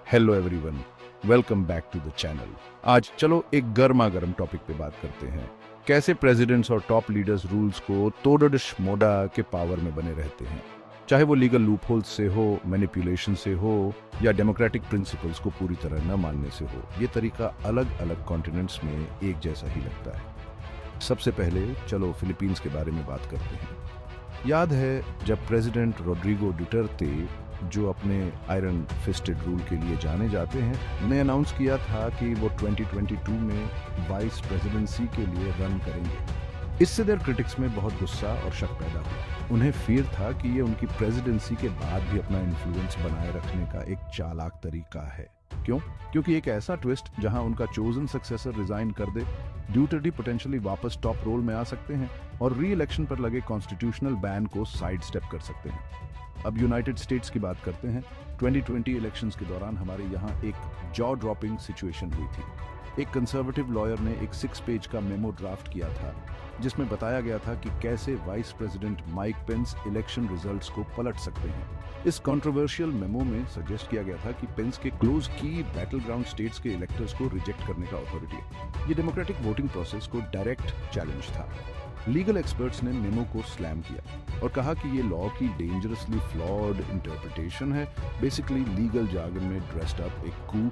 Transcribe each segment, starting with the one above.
Hello everyone, welcome back to the channel. आज चलो एक गर्मा गर्म टॉपिक पे बात करते हैं। कैसे प्रेसिडेंट्स और टॉप लीडर्स रूल्स को तोड़श मोड़ा के पावर में बने रहते हैं, चाहे वो लीगल लूपहोल्स से हो, मैनिपुलेशन से हो या डेमोक्रेटिक प्रिंसिपल्स को पूरी तरह न मानने से हो। ये तरीका अलग अलग कॉन्टिनेंट्स में एक जैसा ही लगता है। सबसे पहले चलो फिलीपींस के बारे में बात करते हैं। याद है जब प्रेसिडेंट रोड्रिगो डुटर्ते, जो अपने आयरन फिस्टेड रूल के लिए जाने जाते हैं, ने अनाउंस किया था कि वो 2022 में वाइस प्रेसिडेंसी के लिए रन करेंगे। इससे देयर क्रिटिक्स में बहुत गुस्सा और शक पैदा हुआ। उन्हें फियर था कि ये उनकी प्रेसिडेंसी के बाद भी अपना इन्फ्लुएंस बनाए रखने का एक चालाक तरीका है। क्यों? क्योंकि एक ऐसा ट्विस्ट जहां उनका चोजन सक्सेसर रिजाइन कर दे, ड्यूटर्टी पोटेंशियली वापस टॉप रोल में आ सकते हैं और री इलेक्शन पर लगे कॉन्स्टिट्यूशनल बैन को साइड स्टेप कर सकते हैं। अब यूनाइटेड स्टेट्स की बात करते हैं। 2020 इलेक्शंस के दौरान हमारे यहाँ एक जॉ ड्रॉपिंग सिचुएशन हुई थी। एक कंजर्वेटिव लॉयर ने एक 6 पेज का मेमो ड्राफ्ट किया था, जिसमें बताया गया था कि कैसे vice president Mike Pence election results को पलट सकते हैं। इस कंट्रोवर्शियल मेमो में सजेस्ट किया गया था कि पेंस के क्लोज की बैटल ग्राउंड स्टेट्स के इलेक्टर्स को रिजेक्ट करने का अथॉरिटी है। ये डेमोक्रेटिक वोटिंग प्रोसेस को डायरेक्ट चैलेंज था। लीगल एक्सपर्ट्स ने मेमो को स्लैम किया और कहा कि ये लॉ की डेंजरसली फ्लॉड इंटरप्रिटेशन है, बेसिकली लीगल जार्गन में ड्रेस्ड अप एक कू।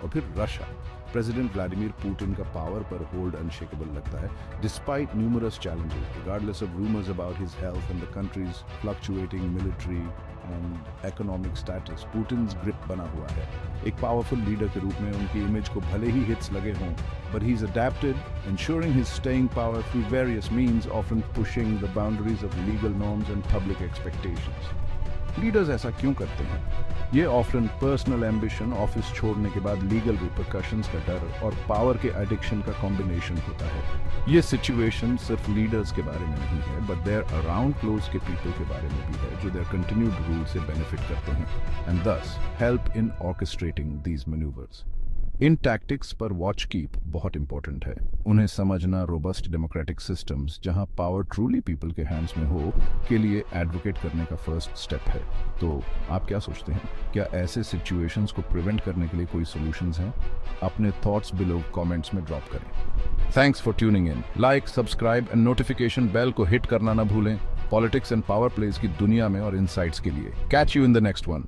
और फिर रशिया, प्रेसिडेंट व्लादिमीर पुतिन का पावर पर होल्ड अनशेकेबल लगता है despite numerous challenges, regardless of rumours about his health and the countries fluctuating military and economic status. Putin's grip बना हुआ है। एक पावरफुल लीडर के रूप में उनकी इमेज को भले ही हिट्स लगे हों, but he's adapted, ensuring his staying power through various means, often pushing the boundaries of legal norms and public expectations. Leaders ऐसा क्यों करते हैं? ये ऑफन पर्सनल एम्बिशन, ऑफिस छोड़ने के बाद लीगल रिपरकशंस का डर और पावर के एडिक्शन का कॉम्बिनेशन होता है। ये सिचुएशन सिर्फ लीडर्स के बारे में नहीं है, बट देयर अराउंड क्लोज के पीपल के बारे में भी है, जो देयर कंटिन्यूड रूल से बेनिफिट करते हैं and thus help in orchestrating these manoeuvres. इन टैक्टिक्स पर वॉच कीप बहुत इंपॉर्टेंट है। उन्हें समझना रोबस्ट डेमोक्रेटिक सिस्टम्स, जहां पावर ट्रूली पीपल के हैंड्स में हो, के लिए एडवोकेट करने का फर्स्ट स्टेप है। तो आप क्या सोचते हैं? क्या ऐसे सिचुएशंस को प्रिवेंट करने के लिए कोई सॉल्यूशंस हैं? अपने थॉट्स बिलो कमेंट्स में ड्रॉप करें। Thanks for tuning in. Like, subscribe and notification bell को हिट करना ना भूलें, पॉलिटिक्स एंड पावर प्लेज की दुनिया में और इनसाइट्स के लिए। Catch you in the next one.